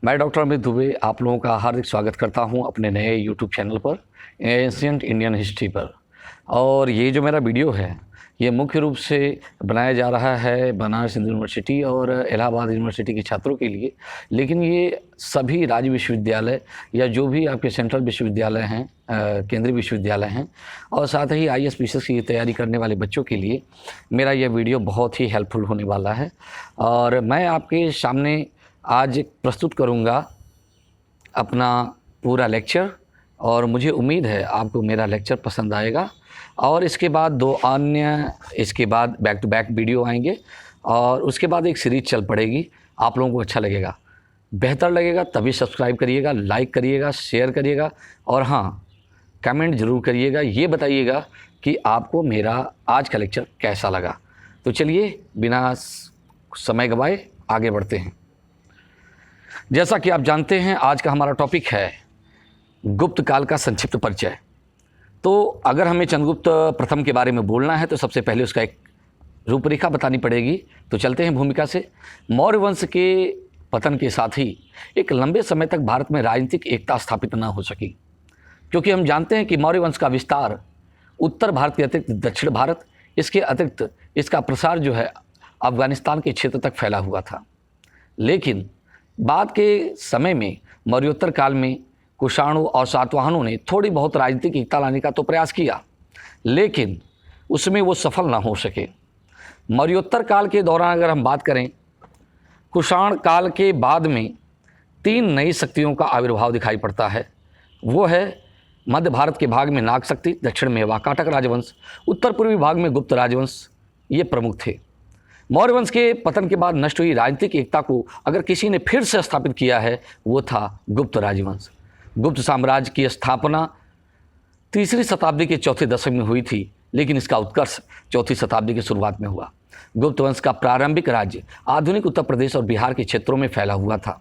मैं डॉक्टर अमित दुबे आप लोगों का हार्दिक स्वागत करता हूं अपने नए यूट्यूब चैनल पर एंशिएंट इंडियन हिस्ट्री पर। और ये जो मेरा वीडियो है ये मुख्य रूप से बनाया जा रहा है बनारस हिंदू यूनिवर्सिटी और इलाहाबाद यूनिवर्सिटी के छात्रों के लिए, लेकिन ये सभी राज्य विश्वविद्यालय या जो भी आपके सेंट्रल विश्वविद्यालय हैं, केंद्रीय विश्वविद्यालय हैं और साथ ही IAS PCS की तैयारी करने वाले बच्चों के लिए मेरा यह वीडियो बहुत ही हेल्पफुल होने वाला है। और मैं आपके सामने आज प्रस्तुत करूंगा अपना पूरा लेक्चर और मुझे उम्मीद है आपको मेरा लेक्चर पसंद आएगा। और इसके बाद दो अन्य इसके बाद बैक टू बैक वीडियो आएंगे और उसके बाद एक सीरीज चल पड़ेगी। आप लोगों को अच्छा लगेगा, बेहतर लगेगा तभी सब्सक्राइब करिएगा, लाइक करिएगा, शेयर करिएगा और हाँ, कमेंट ज़रूर करिएगा, ये बताइएगा कि आपको मेरा आज का लेक्चर कैसा लगा। तो चलिए बिना समय गवाए आगे बढ़ते हैं। जैसा कि आप जानते हैं आज का हमारा टॉपिक है गुप्त काल का संक्षिप्त परिचय। तो अगर हमें चंद्रगुप्त प्रथम के बारे में बोलना है तो सबसे पहले उसका एक रूपरेखा बतानी पड़ेगी। तो चलते हैं भूमिका से। मौर्य वंश के पतन के साथ ही एक लंबे समय तक भारत में राजनीतिक एकता स्थापित न हो सकी, क्योंकि हम जानते हैं कि मौर्य वंश का विस्तार उत्तर भारत के अतिरिक्त दक्षिण भारत, इसके अतिरिक्त इसका प्रसार जो है अफगानिस्तान के क्षेत्र तक फैला हुआ था। लेकिन बाद के समय में मौर्योत्तर काल में कुषाणों और सातवाहनों ने थोड़ी बहुत राजनीतिक एकता लाने का तो प्रयास किया, लेकिन उसमें वो सफल ना हो सके। मौर्योत्तर काल के दौरान अगर हम बात करें, कुषाण काल के बाद में 3 नई शक्तियों का आविर्भाव दिखाई पड़ता है। वो है मध्य भारत के भाग में नाग शक्ति, दक्षिण में वाकाटक राजवंश, उत्तर पूर्वी भाग में गुप्त राजवंश, ये प्रमुख थे। मौर्य वंश के पतन के बाद नष्ट हुई राजनीतिक एकता को अगर किसी ने फिर से स्थापित किया है वो था गुप्त राजवंश। गुप्त साम्राज्य की स्थापना 3री शताब्दी के चौथे दशक में हुई थी, लेकिन इसका उत्कर्ष 4वीं शताब्दी की शुरुआत में हुआ। गुप्त वंश का प्रारंभिक राज्य आधुनिक उत्तर प्रदेश और बिहार के क्षेत्रों में फैला हुआ था।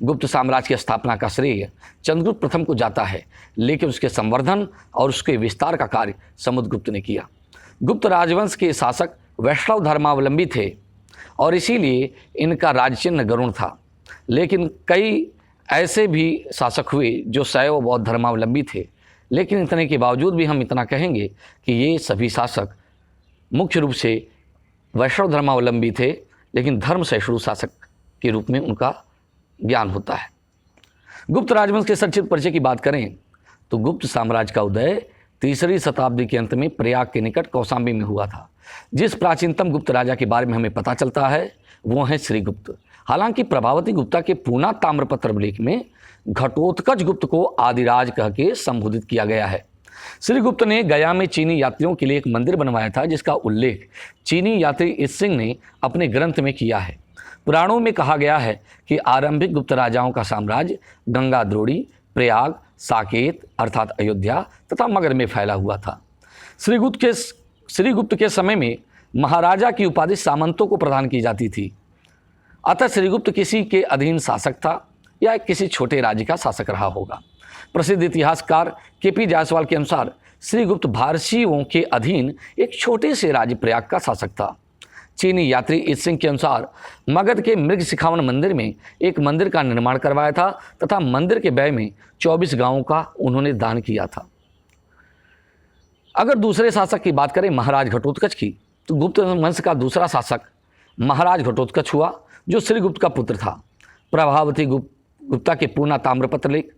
गुप्त साम्राज्य की स्थापना का श्रेय चंद्रगुप्त प्रथम को जाता है, लेकिन उसके संवर्धन और उसके विस्तार का कार्य समुद्रगुप्त ने किया। गुप्त राजवंश के शासक वैष्णव धर्मावलंबी थे और इसीलिए इनका राजचिन्ह गरुड़ था। लेकिन कई ऐसे भी शासक हुए जो शैव बौद्ध धर्मावलंबी थे, लेकिन इतने के बावजूद भी हम इतना कहेंगे कि ये सभी शासक मुख्य रूप से वैष्णव धर्मावलंबी थे, लेकिन धर्म सहिष्णु शासक के रूप में उनका ज्ञान होता है। गुप्त राजवंश के संक्षिप्त परिचय की बात करें तो गुप्त साम्राज्य का उदय 3री शताब्दी के अंत में प्रयाग के निकट कौशाम्बी में हुआ था। जिस प्राचीनतम गुप्त राजा के बारे में हमें पता चलता है वो है श्रीगुप्त। हालांकि प्रभावती गुप्ता के पूना ताम्रपत्र लेख में घटोत्कच गुप्त को आदिराज कह के संबोधित किया गया है। श्रीगुप्त ने गया में चीनी यात्रियों के लिए एक मंदिर बनवाया था, जिसका उल्लेख चीनी यात्री इसिंग ने अपने ग्रंथ में किया है। पुराणों में कहा गया है कि आरंभिक गुप्त राजाओं का साम्राज्य गंगा द्रोणी, प्रयाग, साकेत अर्थात अयोध्या तथा मगध में फैला हुआ था। श्रीगुप्त के समय में महाराजा की उपाधि सामंतों को प्रदान की जाती थी। अतः श्रीगुप्त किसी के अधीन शासक था या किसी छोटे राज्य का शासक रहा होगा। प्रसिद्ध इतिहासकार KP जायसवाल के अनुसार श्रीगुप्त भारतीयों के अधीन एक छोटे से राज्य प्रयाग का शासक था। चीनी यात्री इसिंग के अनुसार मगध के मृग शिखावन मंदिर में एक मंदिर का निर्माण करवाया था तथा मंदिर के व्यय में 24 गांवों का उन्होंने दान किया था। अगर दूसरे शासक की बात करें महाराज घटोत्कच की, तो गुप्त वंश का दूसरा शासक महाराज घटोत्कच हुआ, जो श्रीगुप्त का पुत्र था। प्रभावती गुप्ता के पूर्णा ताम्रपत्र लेख,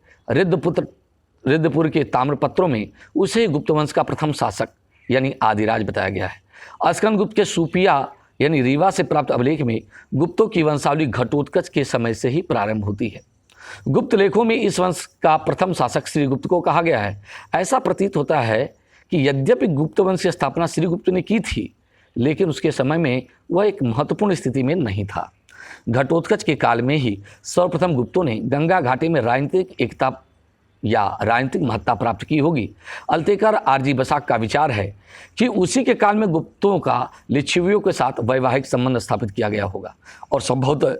रिद्धपुर के ताम्रपत्रों में उसे गुप्त वंश का प्रथम शासक यानी आदिराज बताया गया है। अस्कंदगुप्त के सूपिया यानी रीवा से प्राप्त अभिलेख में गुप्तों की वंशावली घटोत्कच के समय से ही प्रारंभ होती है। गुप्त लेखों में इस वंश का प्रथम शासक श्रीगुप्त को कहा गया है। ऐसा प्रतीत होता है कि यद्यपि गुप्त वंश की स्थापना श्रीगुप्त ने की थी, लेकिन उसके समय में वह एक महत्वपूर्ण स्थिति में नहीं था। घटोत्कच के काल में ही सर्वप्रथम गुप्तों ने गंगा घाटी में राजनीतिक एकता या राजनीतिक महत्ता प्राप्त की होगी। अल्तेकर RG बसाक का विचार है कि उसी के काल में गुप्तों का लिच्छवियों के साथ वैवाहिक संबंध स्थापित किया गया होगा और संभवतः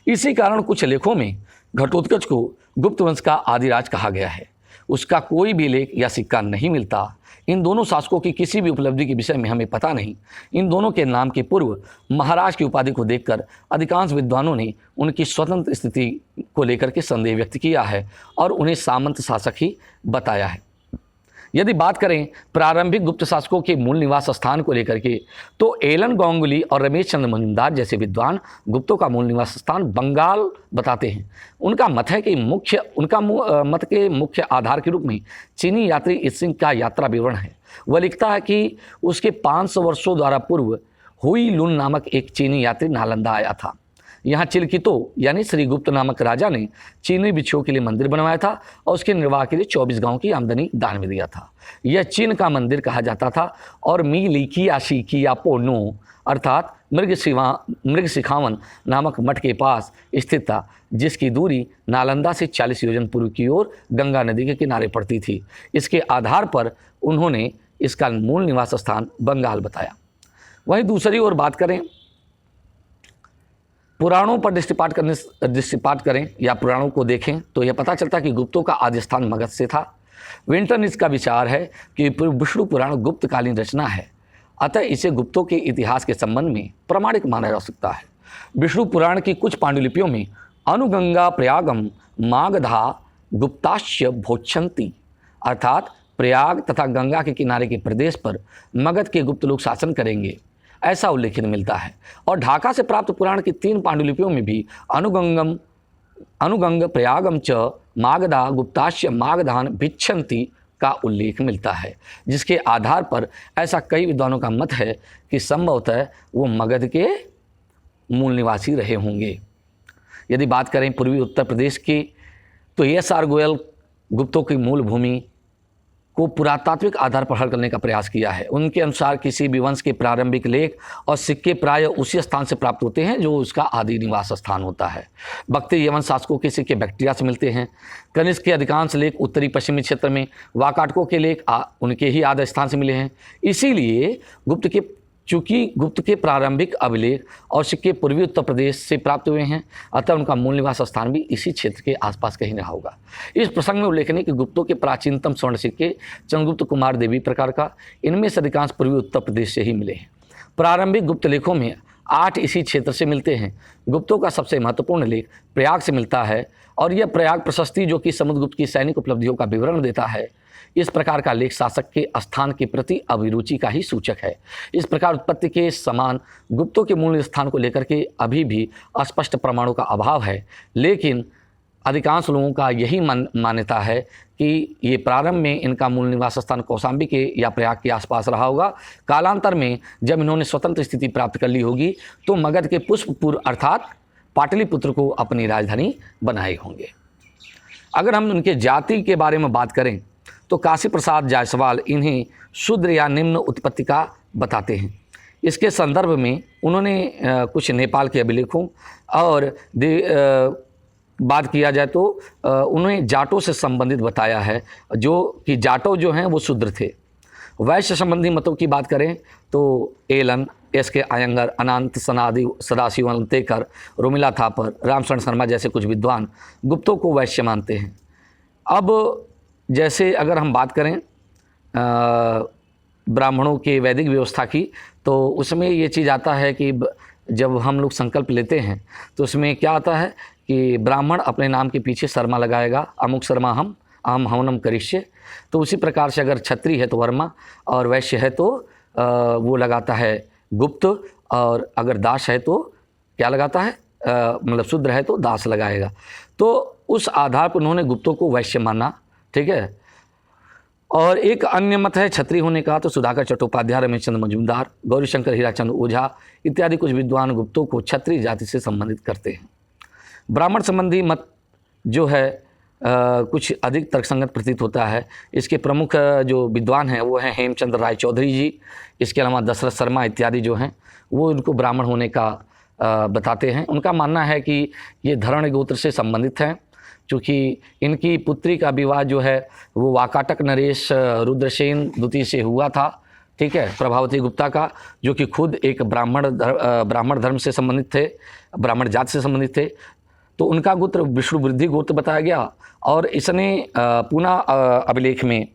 इसी कारण कुछ लेखों में घटोत्कच को गुप्त वंश का आदिराज कहा गया है। उसका कोई भी लेख या सिक्का नहीं मिलता। इन दोनों शासकों की किसी भी उपलब्धि के विषय में हमें पता नहीं। इन दोनों के नाम के पूर्व महाराज की उपाधि को देखकर अधिकांश विद्वानों ने उनकी स्वतंत्र स्थिति को लेकर के संदेह व्यक्त किया है और उन्हें सामंत शासक ही बताया है। यदि बात करें प्रारंभिक गुप्त शासकों के मूल निवास स्थान को लेकर के, तो एलन गांगुली और रमेश चंद्र majumdar जैसे विद्वान गुप्तों का मूल निवास स्थान बंगाल बताते हैं। उनका मत है कि मत के मुख्य आधार के रूप में चीनी यात्री इसिंग का यात्रा विवरण है। वह लिखता है कि उसके 500 वर्षों द्वारा पूर्व हुई लुन नामक एक चीनी यात्री नालंदा आया था। यहाँ चिलकितो यानी श्रीगुप्त नामक राजा ने चीनी भिक्षुओं के लिए मंदिर बनवाया था और उसके निर्वाह के लिए 24 गांवों की आमदनी दान में दिया था। यह चीन का मंदिर कहा जाता था और मी लिकिया शिकिया पोनो अर्थात मृग सिखावन नामक मठ के पास स्थित था, जिसकी दूरी नालंदा से 40 योजन पूर्व की ओर गंगा नदी के किनारे पड़ती थी। इसके आधार पर उन्होंने इसका मूल निवास स्थान बंगाल बताया। वहीं दूसरी ओर बात करें, पुराणों पर दृष्टिपात करें या पुराणों को देखें तो यह पता चलता है कि गुप्तों का आदि स्थान मगध से था। विंटन इसका विचार है कि विष्णु पुराण गुप्तकालीन रचना है, अतः इसे गुप्तों के इतिहास के संबंध में प्रामाणिक माना जा सकता है। विष्णु पुराण की कुछ पांडुलिपियों में अनुगंगा प्रयागम मागधा गुप्ताश्य भोक्षंती अर्थात प्रयाग तथा गंगा के किनारे के प्रदेश पर मगध के गुप्त लोग शासन करेंगे ऐसा उल्लेखित मिलता है। और ढाका से प्राप्त पुराण की 3 पांडुलिपियों में भी अनुगंग प्रयागम च मागधा गुप्ताश्य मागधान भिक्षंती का उल्लेख मिलता है, जिसके आधार पर ऐसा कई विद्वानों का मत है कि संभवतः वो मगध के मूल निवासी रहे होंगे। यदि बात करें पूर्वी उत्तर प्रदेश की, तो एस.आर. गोयल गुप्तों की मूल भूमि को पुरातात्विक आधार पर हल करने का प्रयास किया है। उनके अनुसार किसी भी वंश के प्रारंभिक लेख और सिक्के प्राय उसी स्थान से प्राप्त होते हैं जो उसका आदि निवास स्थान होता है। बक्ती यवन शासकों के सिक्के बैक्ट्रिया से मिलते हैं। कनिष्क के अधिकांश लेख उत्तरी पश्चिमी क्षेत्र में, वाकाटकों के लेख उनके ही आदि स्थान से मिले हैं। इसीलिए चूँकि गुप्त के प्रारंभिक अभिलेख और सिक्के पूर्वी उत्तर प्रदेश से प्राप्त हुए हैं, अतः उनका मूल निवास स्थान भी इसी क्षेत्र के आसपास कहीं रहा होगा। इस प्रसंग में उल्लेखनीय कि गुप्तों के प्राचीनतम स्वर्ण सिक्के चंद्रगुप्त कुमार देवी प्रकार का, इनमें से अधिकांश पूर्वी उत्तर प्रदेश से ही मिले हैं। प्रारंभिक गुप्त लेखों में 8 इसी क्षेत्र से मिलते हैं। गुप्तों का सबसे महत्वपूर्ण लेख प्रयाग से मिलता है और यह प्रयाग प्रशस्ति जो कि समुद्रगुप्त की सैनिक उपलब्धियों का विवरण देता है। इस प्रकार का लेख शासक के स्थान के प्रति अभिरुचि का ही सूचक है। इस प्रकार उत्पत्ति के समान गुप्तों के मूल स्थान को लेकर के अभी भी अस्पष्ट प्रमाणों का अभाव है, लेकिन अधिकांश लोगों का यही मान्यता है कि ये प्रारंभ में इनका मूल निवास स्थान कौशाम्बी के या प्रयाग के आसपास रहा होगा। कालांतर में जब इन्होंने स्वतंत्र स्थिति प्राप्त कर ली होगी तो मगध के पुष्पपुर अर्थात पाटलिपुत्र को अपनी राजधानी बनाए होंगे। अगर हम उनके जाति के बारे में बात करें तो काशी प्रसाद जायसवाल इन्हें शूद्र या निम्न उत्पत्ति का बताते हैं। इसके संदर्भ में उन्होंने कुछ नेपाल के अभिलेखों और बात किया जाए तो उन्हें जाटों से संबंधित बताया है, जो कि जाटो जो हैं वो शूद्र थे। वैश्य संबंधी मतों की बात करें तो एलन, एस.के. अयंगर, अनंत सदाशिव अंतेकर, रोमिला थापर, रामशरण शर्मा जैसे कुछ विद्वान गुप्तों को वैश्य मानते हैं। अब जैसे अगर हम बात करें ब्राह्मणों के वैदिक व्यवस्था की, तो उसमें ये चीज़ आता है कि जब हम लोग संकल्प लेते हैं तो उसमें क्या आता है कि ब्राह्मण अपने नाम के पीछे शर्मा लगाएगा, अमुक शर्मा हम हवनम करिष्ये। तो उसी प्रकार से अगर क्षत्रिय है तो वर्मा और वैश्य है तो वो लगाता है गुप्त, और अगर दास है तो क्या लगाता है, मतलब शूद्र है तो दास लगाएगा। तो उस आधार पर उन्होंने गुप्तों को वैश्य माना, ठीक है। और एक अन्य मत है क्षत्रिय होने का, तो सुधाकर चट्टोपाध्याय, रमेश चंद्र majumdar, गौरीशंकर हीराचंद ओझा इत्यादि कुछ विद्वान गुप्तों को क्षत्रिय जाति से संबंधित करते हैं। ब्राह्मण संबंधी मत जो है कुछ अधिक तर्कसंगत प्रतीत होता है। इसके प्रमुख जो विद्वान हैं वो हैं हेमचंद्र राय चौधरी जी, इसके अलावा दशरथ शर्मा इत्यादि जो हैं वो इनको ब्राह्मण होने का बताते हैं। उनका मानना है कि ये धरण गोत्र से संबंधित हैं, चूँकि इनकी पुत्री का विवाह जो है वो वाकाटक नरेश रुद्रसेन द्वितीय से हुआ था, ठीक है, प्रभावती गुप्ता का, जो कि खुद एक ब्राह्मण धर्म से संबंधित थे, ब्राह्मण जात से संबंधित थे। तो उनका गोत्र विष्णुवृद्धि गोत्र बताया गया। और इसने पुनः अभिलेख में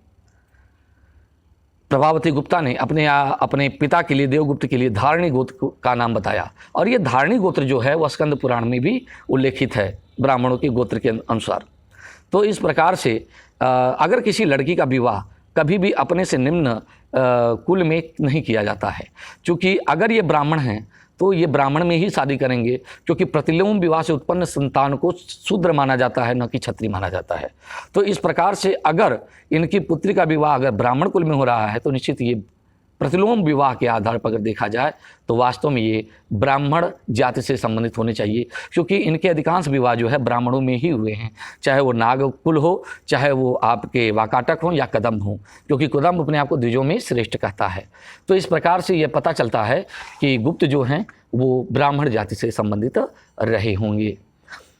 प्रभावती गुप्ता ने अपने पिता के लिए, देवगुप्त के लिए धारणी गोत्र का नाम बताया। और ये धारणी गोत्र जो है वह स्कंद पुराण में भी उल्लेखित है ब्राह्मणों के गोत्र के अनुसार। तो इस प्रकार से अगर किसी लड़की का विवाह कभी भी अपने से निम्न कुल में नहीं किया जाता है, क्योंकि अगर ये ब्राह्मण हैं तो ये ब्राह्मण में ही शादी करेंगे, क्योंकि प्रतिलोम विवाह से उत्पन्न संतान को शूद्र माना जाता है, न कि क्षत्रिय माना जाता है। तो इस प्रकार से अगर इनकी पुत्री का विवाह अगर ब्राह्मण कुल में हो रहा है तो निश्चित ये प्रतिलोम विवाह के आधार पर अगर देखा जाए तो वास्तव में ये ब्राह्मण जाति से संबंधित होने चाहिए, क्योंकि इनके अधिकांश विवाह जो है ब्राह्मणों में ही हुए हैं, चाहे वो नाग कुल हो, चाहे वो आपके वाकाटक हो या कदम्ब हो, क्योंकि कदम्ब अपने आप को द्विजों में श्रेष्ठ कहता है। तो इस प्रकार से ये पता चलता है कि गुप्त जो हैं वो ब्राह्मण जाति से संबंधित रहे होंगे।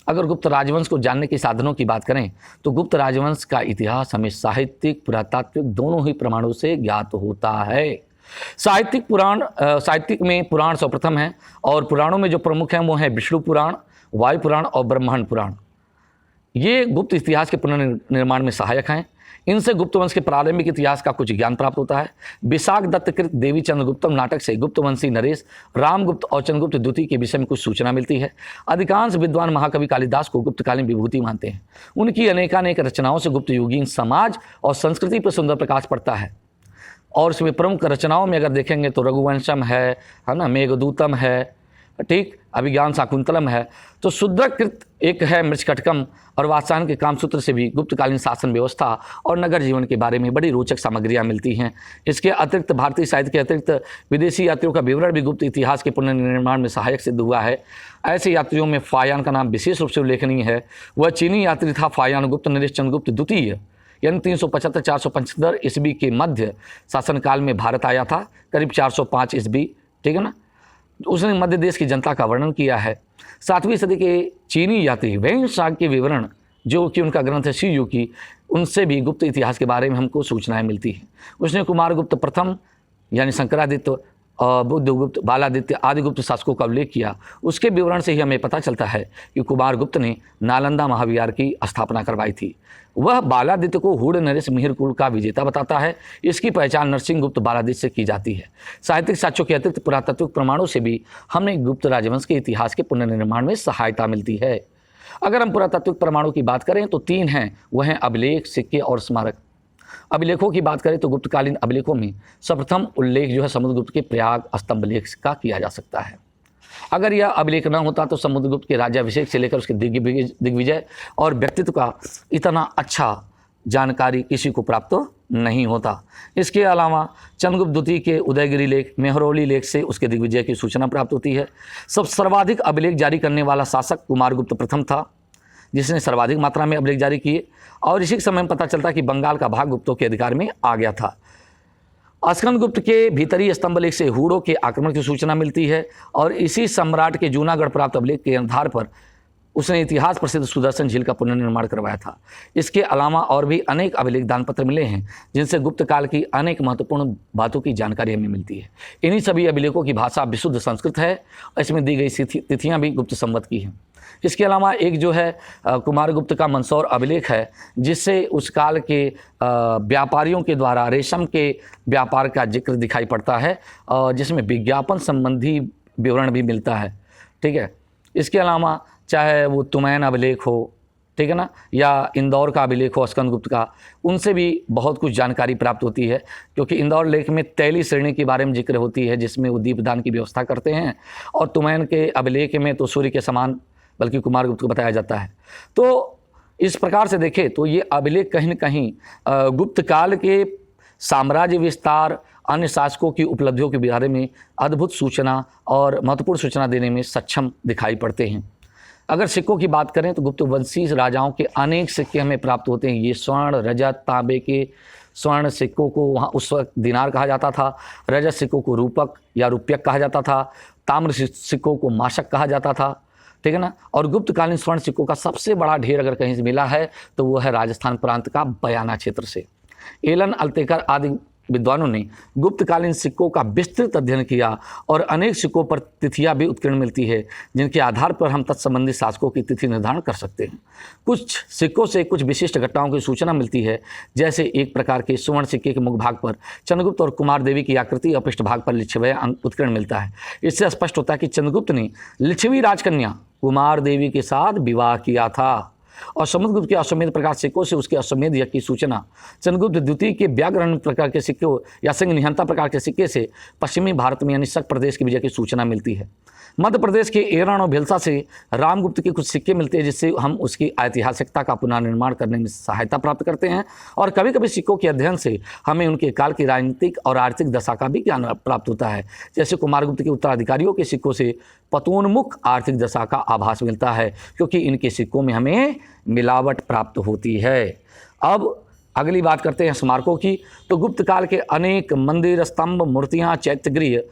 अगर गुप्त राजवंश को जानने के साधनों की बात करें तो गुप्त राजवंश का इतिहास हमें साहित्यिक, पुरातात्विक दोनों ही प्रमाणों से ज्ञात होता है। साहित्यिक में पुराण सर्वप्रथम है, और पुराणों में जो प्रमुख हैं वो हैं विष्णु पुराण, वायु पुराण और ब्रह्मांड पुराण। ये गुप्त इतिहास के पुनर्निर्माण में सहायक हैं। इनसे गुप्त वंश के प्रारंभिक इतिहास का कुछ ज्ञान प्राप्त होता है। विशाख दत्त कृत देवी चंद्रगुप्तम नाटक से गुप्तवंशी नरेश, रामगुप्त और चंद्रगुप्त द्वितीय के विषय में कुछ सूचना मिलती है। अधिकांश विद्वान महाकवि कालिदास को गुप्तकालीन विभूति मानते हैं। उनकी अनेकानेक रचनाओं से गुप्त युगीन समाज और संस्कृति पर सुंदर प्रकाश पड़ता है। और इसमें प्रमुख रचनाओं में अगर देखेंगे तो रघुवंशम है ना, मेघदूतम है, ठीक, अभिज्ञान शाकुंतलम है। तो शूद्रकृत एक है मृच्छकटकम, और वात्स्यायन के कामसूत्र से भी गुप्तकालीन शासन व्यवस्था और नगर जीवन के बारे में बड़ी रोचक सामग्रियां मिलती हैं। इसके अतिरिक्त भारतीय साहित्य के अतिरिक्त विदेशी यात्रियों का विवरण भी गुप्त इतिहास के पुनर्निर्माण में सहायक सिद्ध हुआ है। ऐसे यात्रियों में फायान का नाम विशेष रूप से उल्लेखनीय है। वह चीनी यात्री था फायान गुप्त नरेश चंद्रगुप्त द्वितीय, यानी 375-475 ईस्वी के मध्य शासनकाल में भारत आया था, करीब 405 ईस्वी, ठीक है ना। उसने मध्य देश की जनता का वर्णन किया है। 7वीं सदी के चीनी यात्री वेंग शाग के विवरण, जो कि उनका ग्रंथ है शी की, उनसे भी गुप्त इतिहास के बारे में हमको सूचनाएं मिलती हैं। उसने कुमारगुप्त प्रथम यानी शंकरादित्य, बुद्धगुप्त, बालादित्य आदि गुप्त शासकों का उल्लेख किया। उसके विवरण से ही हमें पता चलता है कि कुमारगुप्त ने नालंदा महाविहार की स्थापना करवाई थी। वह बालादित्य को हूड़ नरेश मिहिर कुल का विजेता बताता है। इसकी पहचान नरसिंह गुप्त बालादित्य से की जाती है। साहित्यिक साक्ष्यों के अतिरिक्त पुरातात्विक प्रमाणों से भी हमें गुप्त राजवंश के इतिहास के पुनर्निर्माण में सहायता मिलती है। अगर हम पुरातात्विक प्रमाणों की बात करें तो 3 हैं, वह हैं अभिलेख, सिक्के और स्मारक। अभिलेखों की बात करें तो गुप्तकालीन अभिलेखों में सर्वप्रथम उल्लेख जो है समुद्रगुप्त के प्रयाग स्तंभलेख का किया जा सकता है। अगर यह अभिलेख न होता तो समुद्रगुप्त के राज्याभिषेक से लेकर उसके दिग्विजय और व्यक्तित्व का इतना अच्छा जानकारी किसी को प्राप्त नहीं होता। इसके अलावा चंद्रगुप्त द्वितीय के उदयगिरी लेख, मेहरौली लेख से उसके दिग्विजय की सूचना प्राप्त होती है। सर्वाधिक अभिलेख जारी करने वाला शासक कुमारगुप्त प्रथम था, जिसने सर्वाधिक मात्रा में अभिलेख जारी किए। और इसी समय में पता चलता कि बंगाल का भाग गुप्तों के अधिकार में आ गया था। स्कंदगुप्त के भीतरी स्तंभलेख से हूड़ों के आक्रमण की सूचना मिलती है, और इसी सम्राट के जूनागढ़ प्राप्त अभिलेख के आधार पर उसने इतिहास प्रसिद्ध सुदर्शन झील का पुनर्निर्माण करवाया था। इसके अलावा और भी अनेक अभिलेख दानपत्र मिले हैं, जिनसे गुप्त काल की अनेक महत्वपूर्ण बातों की जानकारी हमें मिलती है। इन्हीं सभी अभिलेखों की भाषा विशुद्ध संस्कृत है, और इसमें दी गई तिथियां भी गुप्त संवत की हैं। इसके अलावा एक जो है कुमारगुप्त का मंदसौर अभिलेख है, जिससे उस काल के व्यापारियों के द्वारा रेशम के व्यापार का जिक्र दिखाई पड़ता है, और जिसमें विज्ञापन संबंधी विवरण भी मिलता है, ठीक है। इसके अलावा चाहे वो तुमैन अभिलेख हो, ठीक है ना, या इंदौर का अभिलेख हो स्कंदगुप्त का, उनसे भी बहुत कुछ जानकारी प्राप्त होती है। क्योंकि इंदौर लेख में तैली श्रेणी के बारे में जिक्र होती है, जिसमें वो दीपदान की व्यवस्था करते हैं, और तुमैन के अभिलेख में तो सूर्य के समान बल्कि कुमारगुप्त को बताया जाता है। तो इस प्रकार से देखें तो ये अभिलेख कहीं न कहीं गुप्त काल के साम्राज्य विस्तार, अन्य शासकों की उपलब्धियों के बारे में अद्भुत सूचना और महत्वपूर्ण सूचना देने में सक्षम दिखाई पड़ते हैं। अगर सिक्कों की बात करें तो गुप्त वंशी राजाओं के अनेक सिक्के हमें प्राप्त होते हैं। ये स्वर्ण, रजत, तांबे के स्वर्ण सिक्कों को वहाँ उस वक्त दिनार कहा जाता था, रजत सिक्कों को रूपक या रुपयक कहा जाता था, ताम्र सिक्कों को माशक कहा जाता था, ठीक है ना। और गुप्तकालीन स्वर्ण सिक्कों का सबसे बड़ा ढेर अगर कहीं से मिला है तो वो है राजस्थान प्रांत का बयाना क्षेत्र से। एलन अल्तेकर आदि विद्वानों ने गुप्तकालीन सिक्कों का विस्तृत अध्ययन किया और अनेक सिक्कों पर तिथियां भी उत्कीर्ण मिलती है, जिनके आधार पर हम तत्संबंधी शासकों की तिथि निर्धारण कर सकते हैं। कुछ सिक्कों से कुछ विशिष्ट घटनाओं की सूचना मिलती है, जैसे एक प्रकार के सुवर्ण सिक्के के मुख भाग पर चंद्रगुप्त और कुमार देवी की आकृति और पृष्ठभाग पर लिच्छवी अंक उत्कीर्ण मिलता है। इससे स्पष्ट होता है कि चंद्रगुप्त ने लिच्छवी राजकन्या कुमार देवी के साथ विवाह किया था। और समुद्रगुप्त के अश्वमेध प्रकार सिक्कों से उसके अश्वमेध यज्ञ की सूचना चंद्रगुप्त द्वितीय के व्याघ्रण प्रकार के सिक्कों या सिंह निहंता प्रकार के सिक्के से पश्चिमी भारत में यानी शक प्रदेश की विजय की सूचना मिलती है। मध्य प्रदेश के एरण और भिलसा से रामगुप्त के कुछ सिक्के मिलते हैं, जिससे हम उसकी ऐतिहासिकता का पुनर्निर्माण करने में सहायता प्राप्त करते हैं। और कभी कभी सिक्कों के अध्ययन से हमें उनके काल की राजनीतिक और आर्थिक दशा का भी ज्ञान प्राप्त होता है। जैसे कुमारगुप्त के उत्तराधिकारियों के सिक्कों से पतोन्मुख आर्थिक दशा का आभास मिलता है, क्योंकि इनके सिक्कों में हमें मिलावट प्राप्त होती है। अब अगली बात करते हैं स्मारकों की। तो गुप्त काल के अनेक मंदिर, स्तंभ, मूर्तियाँ, चैत्यगृह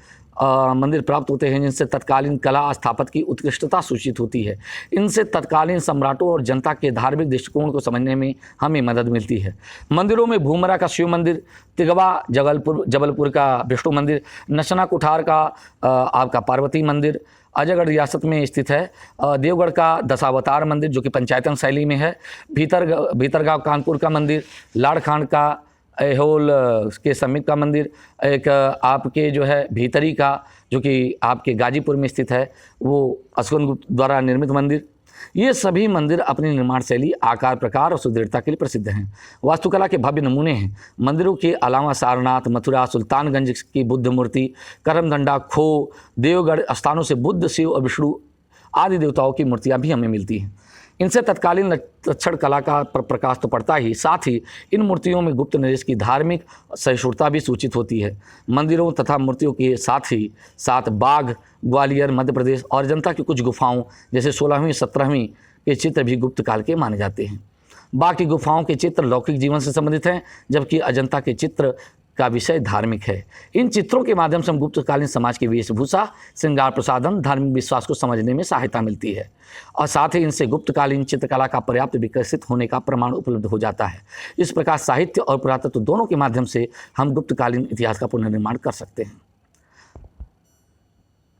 मंदिर प्राप्त होते हैं, जिनसे तत्कालीन कला स्थापत्य की उत्कृष्टता सूचित होती है। इनसे तत्कालीन सम्राटों और जनता के धार्मिक दृष्टिकोण को समझने में हमें मदद मिलती है। मंदिरों में भूमरा का शिव मंदिर, तिगवा जबलपुर का विष्णु मंदिर, नशना कुठार का आपका पार्वती मंदिर अजयगढ़ रियासत में स्थित है, देवगढ़ का दशावतार मंदिर जो कि पंचायतन शैली में है, भीतरगांव कानपुर का मंदिर, लाड़खांड का ऐहोल के समीप का मंदिर, एक आपके जो है भीतरी का जो कि आपके गाजीपुर में स्थित है वो अश्वगुप्त गुप्त द्वारा निर्मित मंदिर। ये सभी मंदिर अपनी निर्माण शैली, आकार, प्रकार और सुदृढ़ता के लिए प्रसिद्ध हैं। वास्तुकला के भव्य नमूने हैं। मंदिरों के अलावा सारनाथ, मथुरा, सुल्तानगंज की बुद्ध मूर्ति, करमदंडा, खो, देवगढ़ स्थानों से बुद्ध, शिव और विष्णु आदि देवताओं की मूर्तियां भी हमें मिलती हैं। इनसे तत्कालीन लक्षण कला का प्रकाश तो पड़ता ही, साथ ही इन मूर्तियों में गुप्त नरेश की धार्मिक सहिष्णुता भी सूचित होती है। मंदिरों तथा मूर्तियों के साथ ही साथ बाघ, ग्वालियर, मध्य प्रदेश और अजंता की कुछ गुफाओं जैसे 16वीं 17वीं के चित्र भी गुप्त काल के माने जाते हैं। बाघ की गुफाओं के चित्र लौकिक जीवन से संबंधित हैं, जबकि अजंता के चित्र का विषय धार्मिक है। इन चित्रों के माध्यम से हम गुप्तकालीन समाज की वेशभूषा, श्रृंगार, प्रसाधन, धार्मिक विश्वास को समझने में सहायता मिलती है और साथ ही इनसे गुप्तकालीन चित्रकला का पर्याप्त विकसित होने का प्रमाण उपलब्ध हो जाता है। इस प्रकार साहित्य और पुरातत्व दोनों के माध्यम से हम गुप्तकालीन इतिहास का पुनर्निर्माण कर सकते हैं।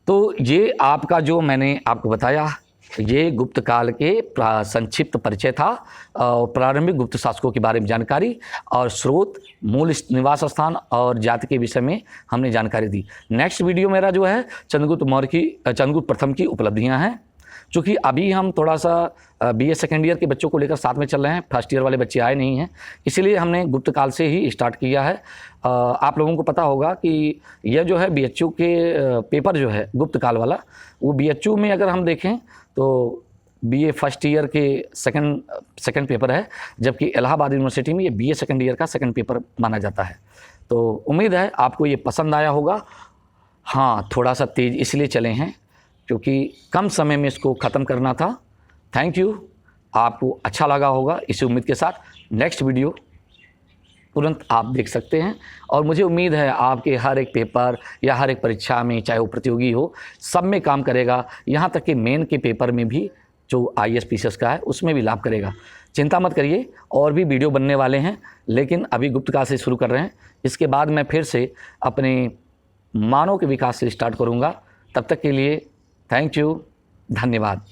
तो ये आपका जो मैंने आपको बताया, ये गुप्त काल के संक्षिप्त परिचय था, प्रारंभिक गुप्त शासकों के बारे में जानकारी और स्रोत, मूल निवास स्थान और जाति के विषय में हमने जानकारी दी। नेक्स्ट वीडियो मेरा जो है चंद्रगुप्त प्रथम की उपलब्धियां हैं। चूँकि अभी हम थोड़ा सा BA सेकेंड ईयर के बच्चों को लेकर साथ में चल रहे हैं, फर्स्ट ईयर वाले बच्चे आए नहीं हैं, इसीलिए हमने गुप्त काल से ही स्टार्ट किया है। आप लोगों को पता होगा कि यह जो है BHU के पेपर जो है गुप्त काल वाला, वो BHU में अगर हम देखें तो BA फर्स्ट ईयर के सेकंड पेपर है, जबकि इलाहाबाद यूनिवर्सिटी में ये BA सेकेंड ईयर का सेकंड पेपर माना जाता है। तो उम्मीद है आपको ये पसंद आया होगा। हाँ, थोड़ा सा तेज़ इसलिए चले हैं क्योंकि कम समय में इसको ख़त्म करना था। थैंक यू, आपको अच्छा लगा होगा। इसी उम्मीद के साथ नेक्स्ट वीडियो तुरंत आप देख सकते हैं और मुझे उम्मीद है आपके हर एक पेपर या हर एक परीक्षा में, चाहे वो प्रतियोगी हो, सब में काम करेगा। यहाँ तक कि मेन के पेपर में भी जो IAS PCS का है उसमें भी लाभ करेगा। चिंता मत करिए, और भी वीडियो बनने वाले हैं, लेकिन अभी गुप्त काल से शुरू कर रहे हैं। इसके बाद मैं फिर से अपने मानव के विकास से स्टार्ट करूँगा। तब तक के लिए थैंक यू, धन्यवाद।